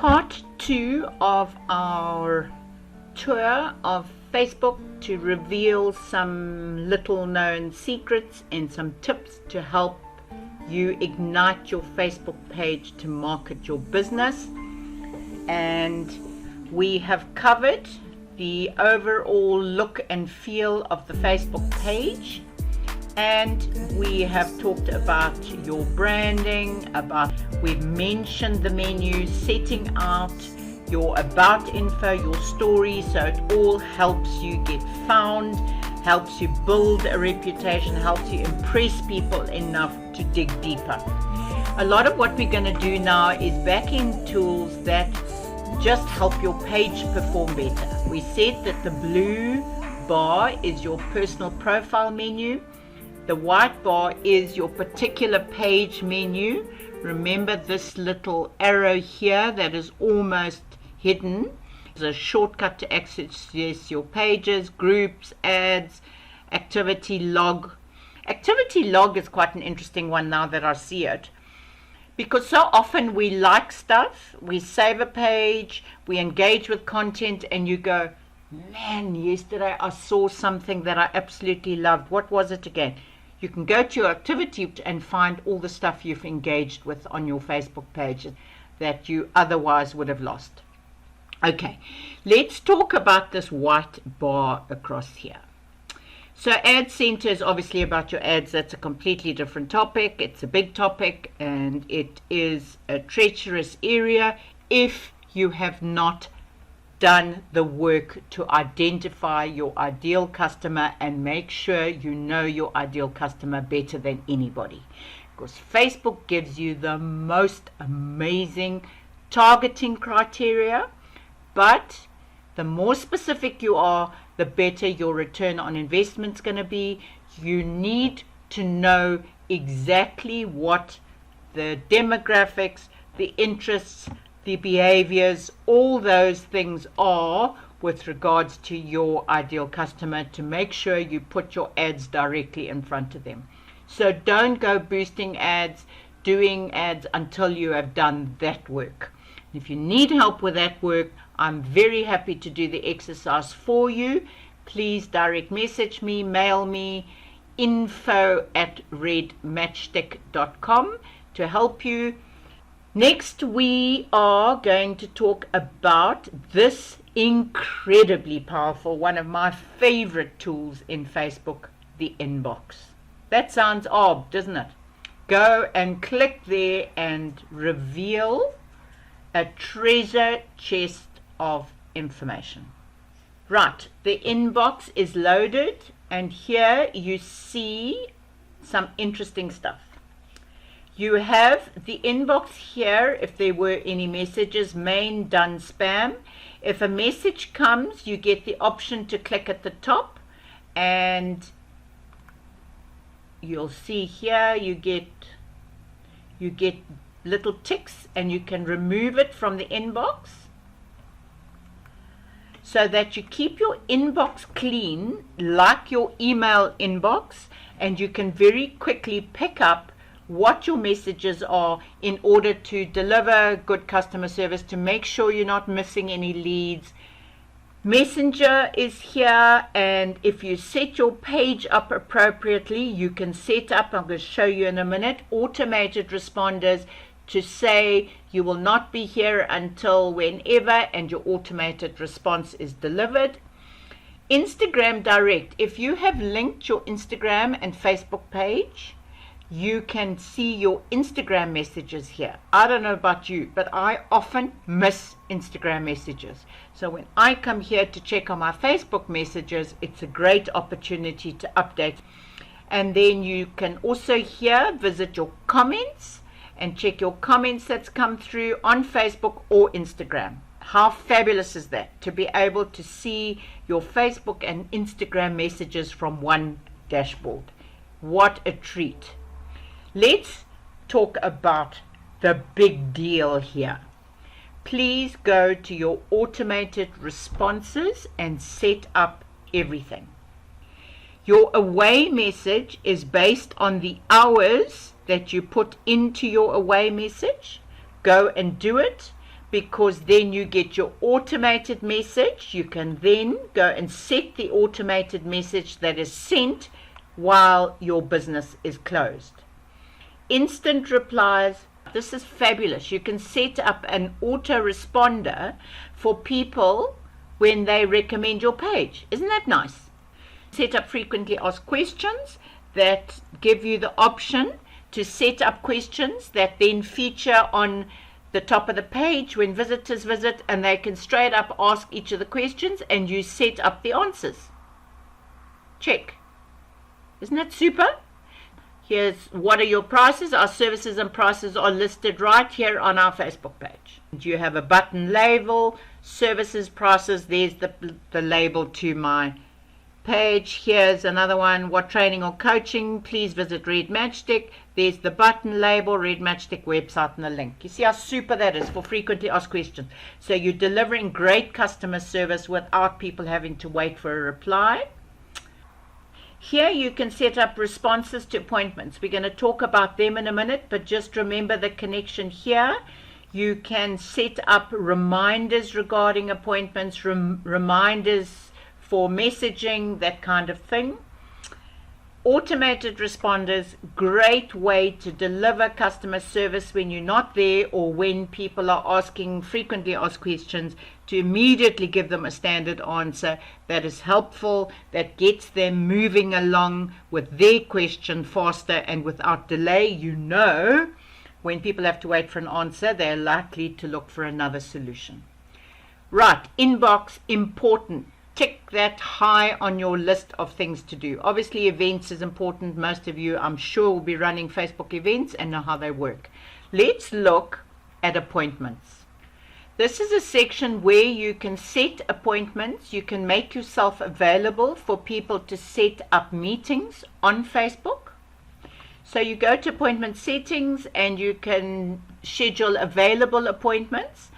part 2 of our tour of Facebook to reveal some little known secrets and some tips to help you ignite your Facebook page to market your business. And we have covered the overall look and feel of the Facebook page, and we have talked about your branding, we've mentioned the menu, setting out your about info, your story, so it all helps you get found, helps you build a reputation, helps you impress people enough to dig deeper. A lot of what we're going to do now is back-end tools that just help your page perform better. We said that the blue bar is your personal profile menu. The white bar is your particular page menu. Remember this little arrow here that is almost hidden. It's a shortcut to access your pages, groups, ads, activity log. Activity log is quite an interesting one now that I see it, because so often we like stuff, we save a page, we engage with content, and you go, man, yesterday I saw something that I absolutely loved. What was it again? You can go to your activity and find all the stuff you've engaged with on your Facebook page that you otherwise would have lost. Okay, let's talk about this white bar across here. So Ad Center is obviously about your ads. That's a completely different topic. It's a big topic, and it is a treacherous area if you have not done the work to identify your ideal customer and make sure you know your ideal customer better than anybody. Because Facebook gives you the most amazing targeting criteria, but the more specific you are, the better your return on investment is going to be. You need to know exactly what the demographics, the interests, the behaviors, all those things are with regards to your ideal customer, to make sure you put your ads directly in front of them. So don't go boosting ads, doing ads until you have done that work. If you need help with that work, I'm very happy to do the exercise for you. Please direct message me, mail me, info@redmatchstick.com to help you. Next, we are going to talk about this incredibly powerful, one of my favorite tools in Facebook, the inbox. That sounds odd, doesn't it? Go and click there and reveal a treasure chest of information. Right, the inbox is loaded, and here you see some interesting stuff. You have the inbox here if there were any messages, main, done, spam. If a message comes, you get the option to click at the top, and you'll see here you get little ticks, and you can remove it from the inbox so that you keep your inbox clean like your email inbox, and you can very quickly pick up what your messages are in order to deliver good customer service, to make sure you're not missing any leads. Messenger is here, and if you set your page up appropriately, you can set up, I'm going to show you in a minute, automated responders to say you will not be here until whenever, and your automated response is delivered. Instagram Direct, if you have linked your Instagram and Facebook page, you can see your Instagram messages here. I don't know about you, but I often miss Instagram messages. So when I come here to check on my Facebook messages, it's a great opportunity to update. And then you can also here visit your comments and check your comments that's come through on Facebook or Instagram. How fabulous is that, to be able to see your Facebook and Instagram messages from one dashboard? What a treat. Let's talk about the big deal here. Please go to your automated responses and set up everything. Your away message is based on the hours that you put into your away message. Go and do it. because then you get your automated message. You can then go and set the automated message that is sent while your business is closed. Instant replies. This is fabulous. You can set up an autoresponder for people when they recommend your page. Isn't that nice? Set up frequently asked questions that give you the option to set up questions that then feature on the top of the page when visitors visit, and they can straight up ask each of the questions and you set up the answers. Check. Isn't that super? Here's what are your prices. Our services and prices are listed right here on our Facebook page. You have a button label, services, prices. There's the label to my page. Here's another one, what training or coaching, please visit RedMatchstick. There's the button label, RedMatchstick website, and the link. You see how super that is for frequently asked questions. So you're delivering great customer service without people having to wait for a reply. Here you can set up responses to appointments. We're going to talk about them in a minute, but just remember the connection here. You can set up reminders regarding appointments, reminders for messaging, that kind of thing. Automated responders, great way to deliver customer service when you're not there or when people are asking frequently asked questions, to immediately give them a standard answer that is helpful, that gets them moving along with their question faster and without delay. You know, when people have to wait for an answer, they're likely to look for another solution. Right, inbox, important. Tick that high on your list of things to do. Obviously, events is important. Most of you, I'm sure, will be running Facebook events and know how they work. Let's look at appointments. This is a section where you can set appointments. You can make yourself available for people to set up meetings on Facebook. So you go to appointment settings and you can schedule available appointments.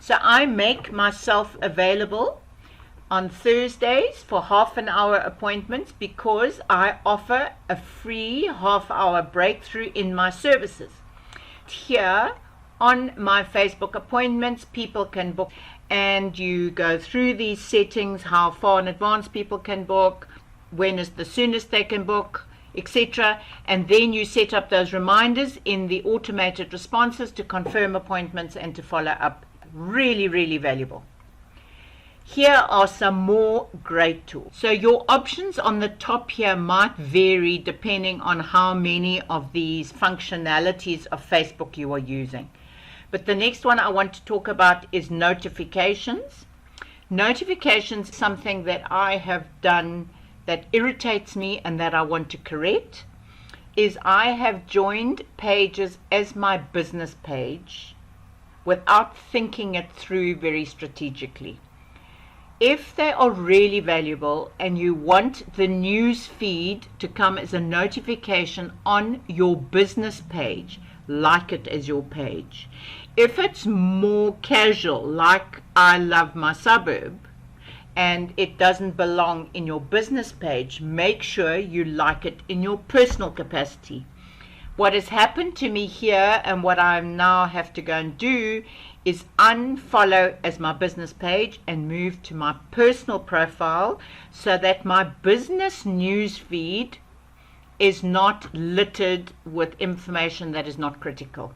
So I make myself available on Thursdays for half-an-hour appointments because I offer a free half-hour breakthrough in my services. Here on my Facebook appointments, people can book, and you go through these settings, how far in advance people can book, when is the soonest they can book, etc. And then you set up those reminders in the automated responses to confirm appointments and to follow up. Really, really valuable. Here are some more great tools. So your options on the top here might vary depending on how many of these functionalities of Facebook you are using. But the next one I want to talk about is notifications. Notifications is something that I have done that irritates me and that I want to correct. Is I have joined pages as my business page without thinking it through very strategically. If they are really valuable and you want the news feed to come as a notification on your business page, like it as your page. If it's more casual, like I love my suburb, and it doesn't belong in your business page, make sure you like it in your personal capacity. What has happened to me here, and what I now have to go and do, is unfollow as my business page and move to my personal profile so that my business news feed is not littered with information that is not critical.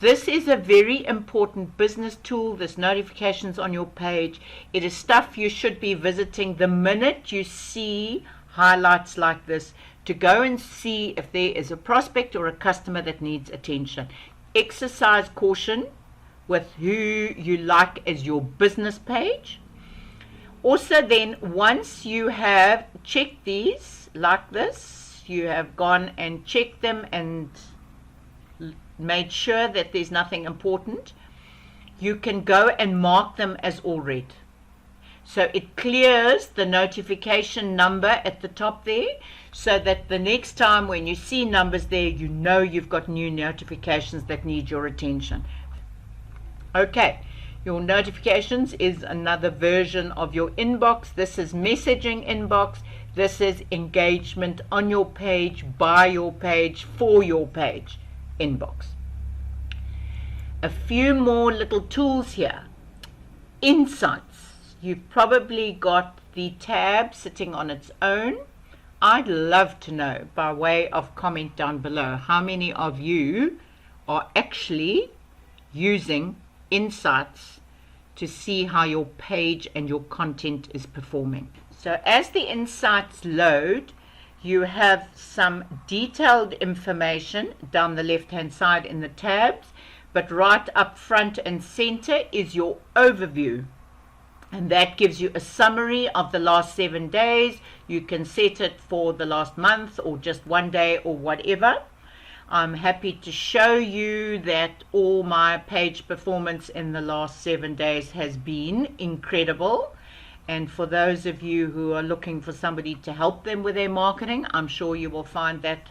This is a very important business tool, this notifications on your page. It is stuff you should be visiting the minute you see highlights like this, to go and see if there is a prospect or a customer that needs attention. Exercise caution with who you like as your business page. Also then, once you have checked these like this, you have gone and checked them and made sure that there's nothing important, you can go and mark them as all read. So it clears the notification number at the top there, so that the next time when you see numbers there, you know you've got new notifications that need your attention. Okay, your notifications is another version of your inbox. This is messaging inbox. This is engagement on your page, by your page, for your page inbox. a few more little tools here. Insights. You've probably got the tab sitting on its own. I'd love to know, by way of comment down below, how many of you are actually using Insights to see how your page and your content is performing. So as the Insights load, you have some detailed information down the left hand side in the tabs, but right up front and center is your overview. And that gives you a summary of the last 7 days. You can set it for the last month or just 1 day or whatever. I'm happy to show you that all my page performance in the last 7 days has been incredible. And for those of you who are looking for somebody to help them with their marketing, I'm sure you will find that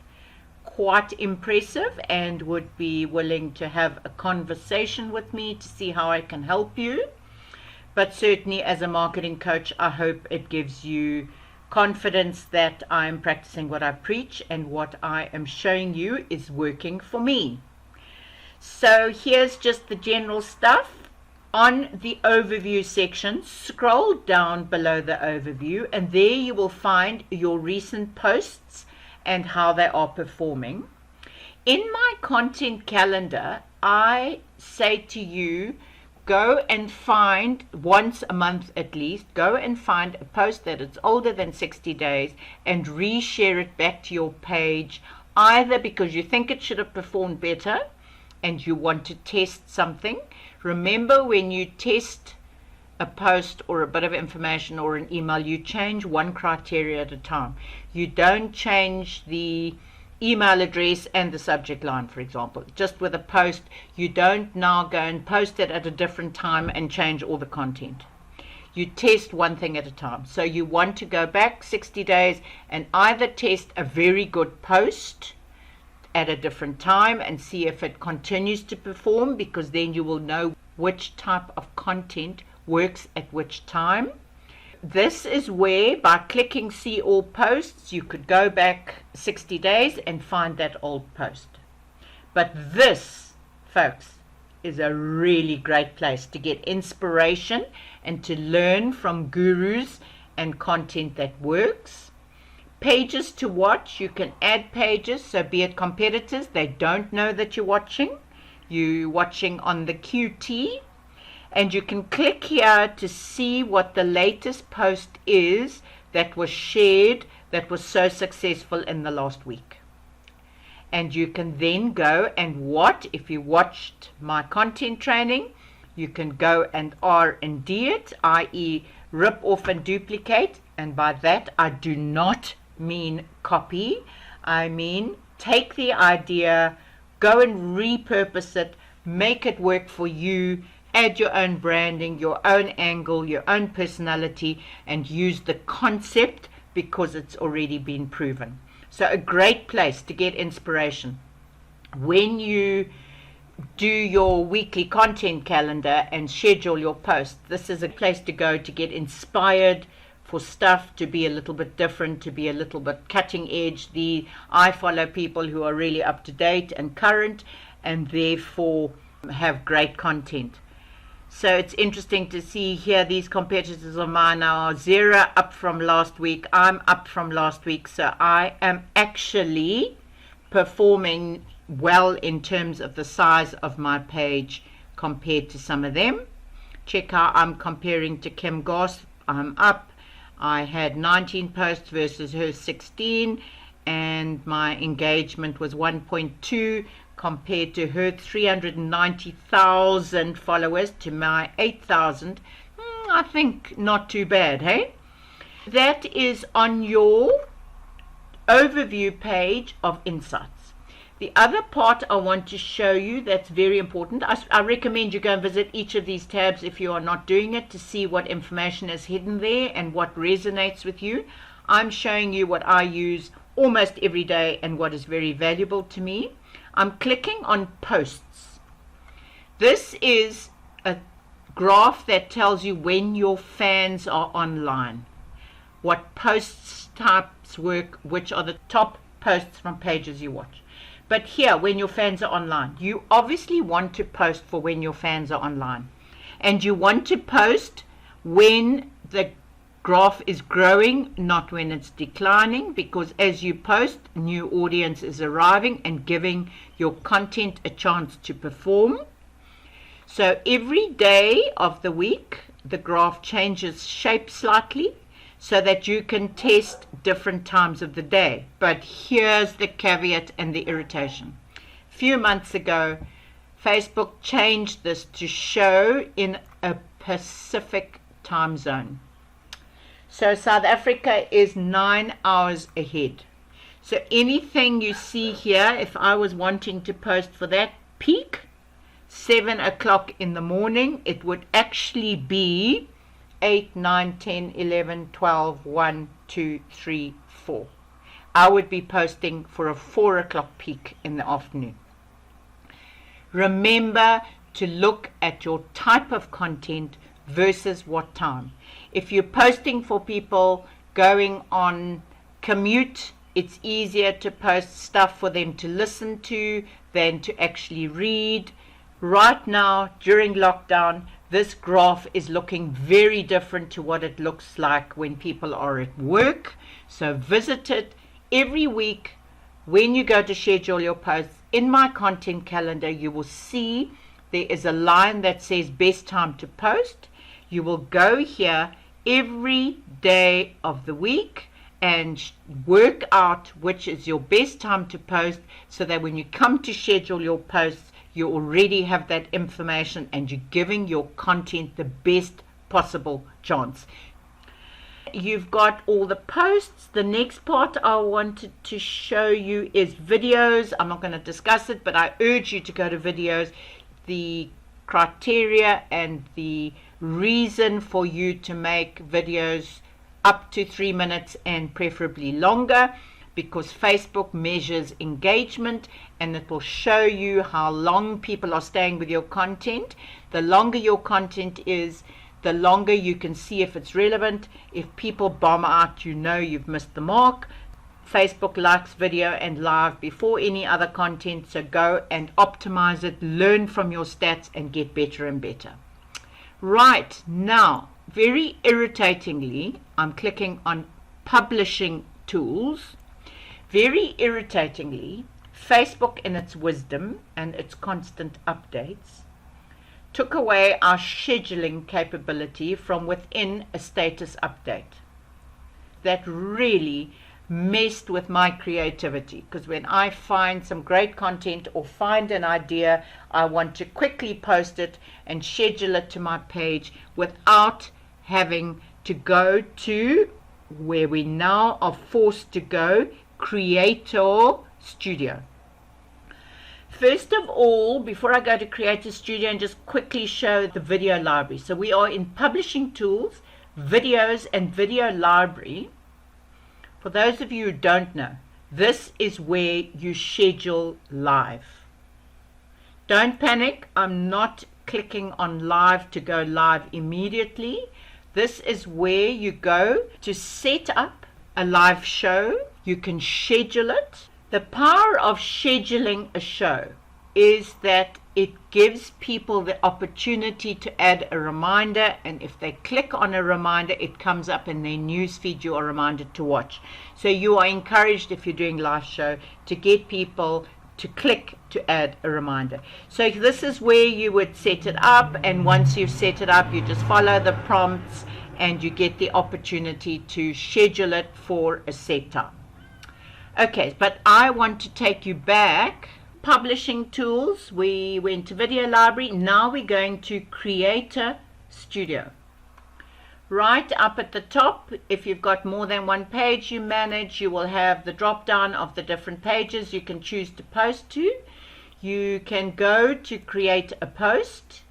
quite impressive and would be willing to have a conversation with me to see how I can help you. But certainly as a marketing coach, I hope it gives you confidence that I'm practicing what I preach and what I am showing you is working for me. So here's just the general stuff. On the overview section, scroll down below the overview, and there you will find your recent posts and how they are performing. In my content calendar, I say to you, go and find, once a month at least, go and find a post that is older than 60 days and reshare it back to your page, either because you think it should have performed better and you want to test something. Remember, when you test a post or a bit of information or an email, you change one criteria at a time. You don't change the email address and the subject line, for example. Just with a post, you don't now go and post it at a different time and change all the content. You test one thing at a time. So you want to go back 60 days and either test a very good post at a different time and see if it continues to perform, because then you will know which type of content works at which time. This is where, by clicking see all posts, you could go back 60 days and find that old post. But this, folks, is a really great place to get inspiration and to learn from gurus and content that works. Pages to watch, you can add pages, so be it competitors, they don't know that you're watching. You're watching on the QT. And you can click here to see what the latest post is that was shared that was so successful in the last week. And you can then go and if you watched my content training, you can go and R&D it, i.e. rip off and duplicate. And by that, I do not mean copy. I mean take the idea, go and repurpose it, make it work for you, add your own branding, your own angle, your own personality, and use the concept because it's already been proven. So a great place to get inspiration. When you do your weekly content calendar and schedule your posts, this is a place to go to get inspired for stuff to be a little bit different, to be a little bit cutting edge. I follow people who are really up to date and current, and therefore have great content. So it's interesting to see here, these competitors of mine are 0 up from last week. I'm up from last week, so I am actually performing well in terms of the size of my page compared to some of them. Check how I'm comparing to Kim Goss. I'm up. I had 19 posts versus her 16, and my engagement was 1.2 compared to her 390,000 followers to my 8,000. I think not too bad, hey? That is on your overview page of Insights. The other part I want to show you that's very important, I recommend you go and visit each of these tabs if you are not doing it, to see what information is hidden there and what resonates with you. I'm showing you what I use almost every day and what is very valuable to me. I'm clicking on posts. This is a graph that tells you when your fans are online, what posts types work, which are the top posts from pages you watch. But here, when your fans are online, you obviously want to post for when your fans are online. And you want to post when the graph is growing, not when it's declining, because as you post, new audience is arriving and giving your content a chance to perform. So every day of the week, the graph changes shape slightly so that you can test different times of the day. But here's the caveat and the irritation. A few months ago, Facebook changed this to show in a Pacific time zone. So South Africa is 9 hours ahead. So anything you see here, if I was wanting to post for that peak, 7 o'clock in the morning, it would actually be 8, 9, 10, 11, 12, 1, 2, 3, 4. I would be posting for a 4 o'clock peak in the afternoon. Remember to look at your type of content versus what time. If you're posting for people going on commute, it's easier to post stuff for them to listen to than to actually read. Right now, during lockdown, this graph is looking very different to what it looks like when people are at work. So visit it every week. When you go to schedule your posts, in my content calendar, you will see there is a line that says best time to post. You will go here every day of the week and work out which is your best time to post, so that when you come to schedule your posts, you already have that information and you're giving your content the best possible chance. You've got all the posts. The next part I wanted to show you is videos. I'm not going to discuss it, but I urge you to go to videos. The criteria and the reason for you to make videos up to 3 minutes and preferably longer, because Facebook measures engagement and it will show you how long people are staying with your content. The longer your content is, the longer you can see if it's relevant. If people bomb out, you know you've missed the mark. Facebook likes video and live before any other content, so go and optimize it, learn from your stats and get better and better. Right, now, very irritatingly, I'm clicking on publishing tools. Very irritatingly, Facebook, in its wisdom and its constant updates, took away our scheduling capability from within a status update. That really messed with my creativity, because when I find some great content or find an idea, I want to quickly post it and schedule it to my page without having to go to where we now are forced to go, Creator Studio. First of all, before I go to Creator Studio, and just quickly show the video library. So we are in Publishing Tools, Videos and Video Library. For those of you who don't know, this is where you schedule live. Don't panic, I'm not clicking on live to go live immediately. This is where you go to set up a live show. You can schedule it. The power of scheduling a show is that it gives people the opportunity to add a reminder, and if they click on a reminder, it comes up in their newsfeed. You are reminded to watch. So you are encouraged, if you're doing live show, to get people to click to add a reminder. So this is where you would set it up, and once you've set it up, you just follow the prompts and you get the opportunity to schedule it for a set time. Okay, but I want to take you back. Publishing Tools, we went to Video Library. Now we're going to Creator Studio. Right up at the top, if you've got more than one page you manage, you will have the drop down of the different pages you can choose to post to. You can go to create a post,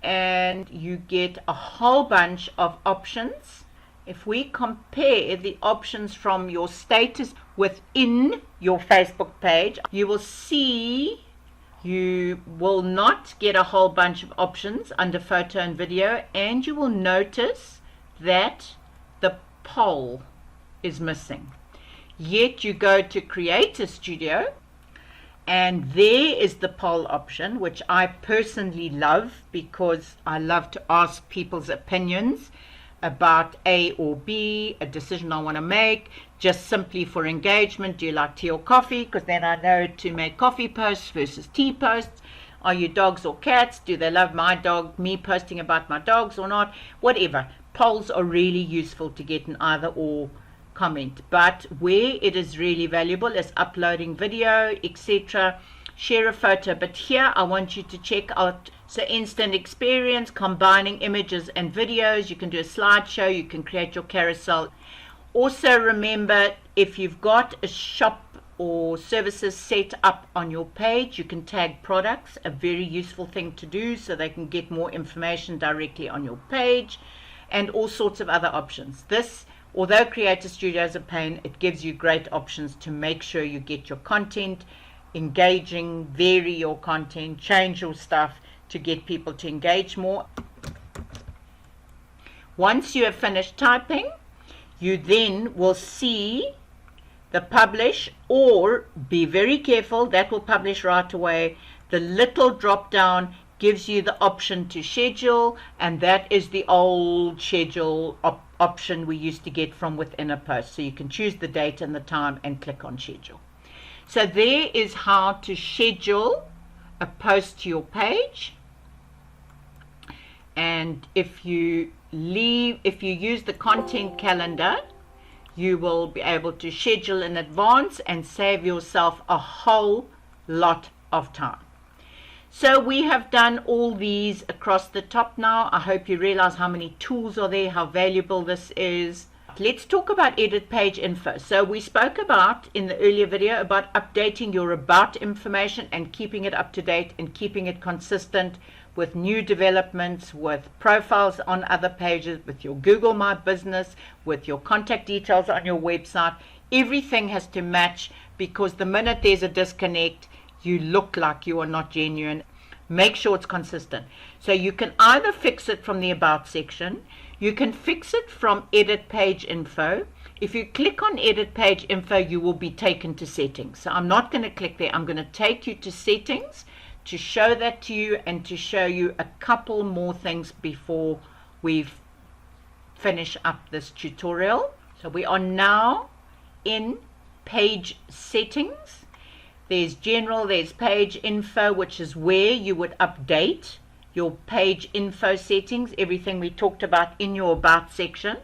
and you get a whole bunch of options. If we compare the options from your status within your Facebook page, you will see you will not get a whole bunch of options under photo and video, and you will notice that the poll is missing. yet you go to Create a Studio, and there is the poll option, which I personally love because I love to ask people's opinions about A or B, a decision I want to make, just simply for engagement. Do you like tea or coffee? Because then I know to make coffee posts versus tea posts. Are you dogs or cats? Do they love my dog, me posting about my dogs or not? Whatever. Polls are really useful to get an either or comment. But where it is really valuable is uploading video, etc. Share a photo. But here I want you to check out, so instant experience, combining images and videos. You can do a slideshow. You can create your carousel. Also remember, if you've got a shop or services set up on your page, you can tag products, a very useful thing to do so they can get more information directly on your page, and all sorts of other options. This, although Creator Studio is a pain, it gives you great options to make sure you get your content engaging, vary your content, change your stuff to get people to engage more. Once you have finished typing, you then will see the publish, or be very careful, that will publish right away. The little drop down gives you the option to schedule, and that is the old schedule option we used to get from within a post. So you can choose the date and the time and click on schedule. So there is how to schedule a post to your page. And if you use the content calendar, you will be able to schedule in advance and save yourself a whole lot of time. So we have done all these across the top now. I hope you realize how many tools are there, how valuable this is. Let's talk about edit page info. So we spoke about in the earlier video about updating your about information and keeping it up to date and keeping it consistent with new developments, with profiles on other pages, with your Google My Business, with your contact details on your website. Everything has to match, because the minute there's a disconnect, you look like you are not genuine. Make sure it's consistent. So you can either fix it from the About section, you can fix it from Edit Page Info. If you click on Edit Page Info, you will be taken to Settings. So I'm not going to click there. I'm going to take you to Settings to show that to you and to show you a couple more things before we finish up this tutorial. So we are now in Page Settings. There's General, there's Page Info, which is where you would update your page info settings, everything we talked about in your About section.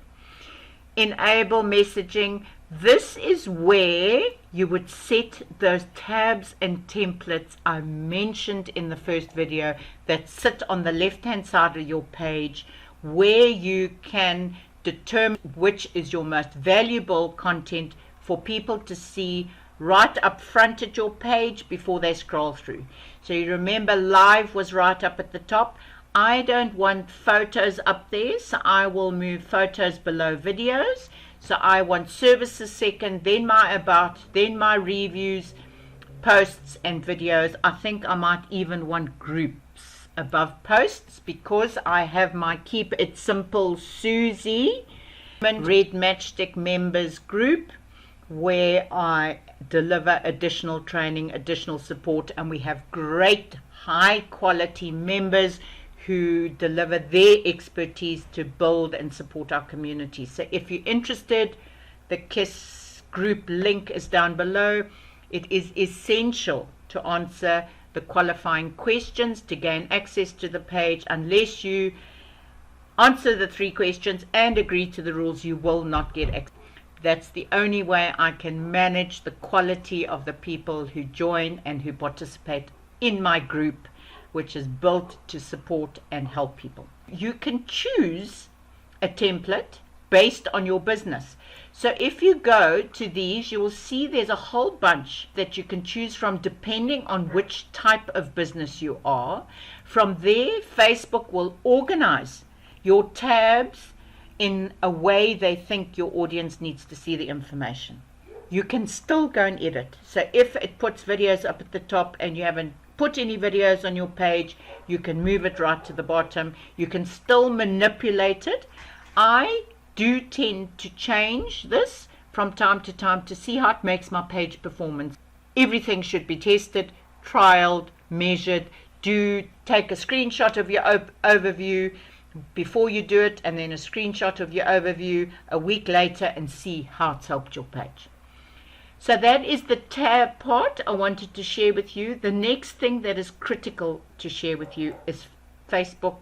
Enable Messaging. This is where you would set those tabs and templates I mentioned in the first video that sit on the left-hand side of your page, where you can determine which is your most valuable content for people to see right up front at your page before they scroll through. So you remember live was right up at the top. I don't want photos up there, so I will move photos below videos. So I want services second, then my about, then my reviews, posts and videos. I think I might even want groups above posts, because I have my Keep It Simple Suze RedMatchstick members group, where I deliver additional training, additional support, and we have great high quality members who deliver their expertise to build and support our community. So if you're interested, the KISS group link is down below. It is essential to answer the qualifying questions to gain access to the page. Unless you answer the 3 questions and agree to the rules, you will not get access. That's the only way I can manage the quality of the people who join and who participate in my group, which is built to support and help people. You can choose a template based on your business. So if you go to these, you will see there's a whole bunch that you can choose from depending on which type of business you are. From there, Facebook will organize your tabs in a way they think your audience needs to see the information. You can still go and edit. So if it puts videos up at the top and you haven't put any videos on your page, you can move it right to the bottom. You can still manipulate it. I do tend to change this from time to time to see how it makes my page performance. Everything should be tested, trialed, measured. Do take a screenshot of your overview before you do it, and then a screenshot of your overview a week later, and see how it's helped your page. So that is the tab part I wanted to share with you. The next thing that is critical to share with you is Facebook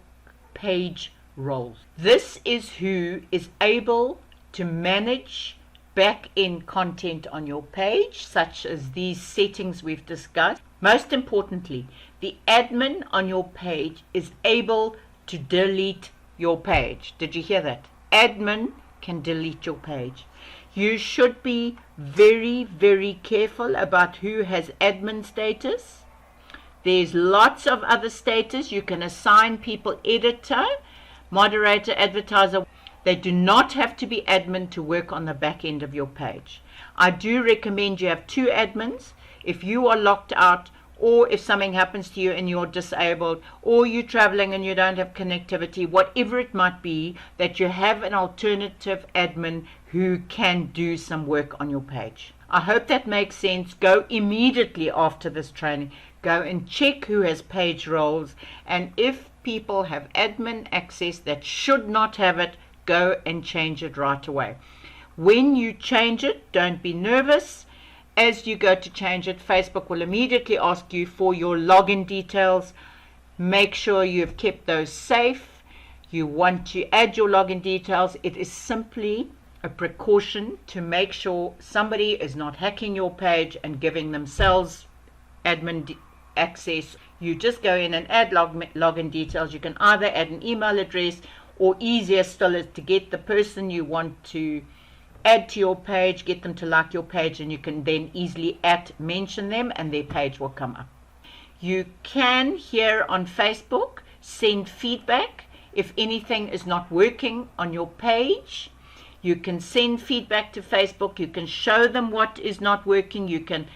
page roles. This is who is able to manage back-end content on your page, such as these settings we've discussed. Most importantly, the admin on your page is able to delete your page. Did you hear that? Admin can delete your page. You should be very, very careful about who has admin status. There's lots of other status. You can assign people editor, moderator, advertiser. They do not have to be admin to work on the back end of your page. I do recommend you have 2 admins. If you are locked out, or if something happens to you and you're disabled, or you're traveling and you don't have connectivity, whatever it might be, that you have an alternative admin who can do some work on your page. I hope that makes sense. Go immediately after this training. Go and check who has page roles, and if people have admin access that should not have it, go and change it right away. When you change it, don't be nervous. As you go to change it, Facebook will immediately ask you for your login details. Make sure you've kept those safe. You want to add your login details. It is simply a precaution to make sure somebody is not hacking your page and giving themselves admin access. You just go in and add login details. You can either add an email address, or easier still is to get the person you want to add to your page, get them to like your page, and you can then easily mention them and their page will come up. You can, here on Facebook, send feedback if anything is not working on your page. You can send feedback to Facebook. You can show them what is not working. You can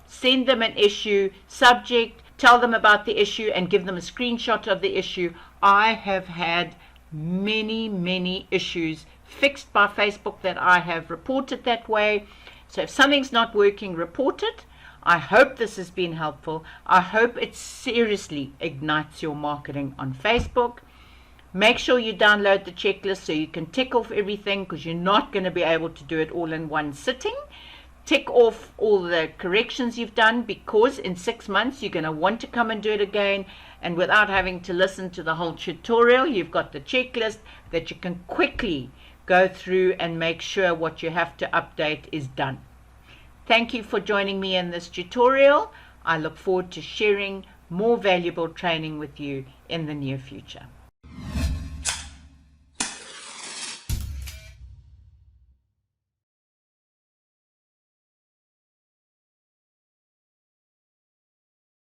send them an issue subject, tell them about the issue, and give them a screenshot of the issue. I have had many issues fixed by Facebook that I have reported that way. So if something's not working, report it. I hope this has been helpful. I hope it seriously ignites your marketing on Facebook. Make sure you download the checklist so you can tick off everything, because you're not going to be able to do it all in one sitting. Tick off all the corrections you've done, because in 6 months you're going to want to come and do it again, and without having to listen to the whole tutorial, you've got the checklist that you can quickly go through and make sure what you have to update is done. Thank you for joining me in this tutorial. I look forward to sharing more valuable training with you in the near future.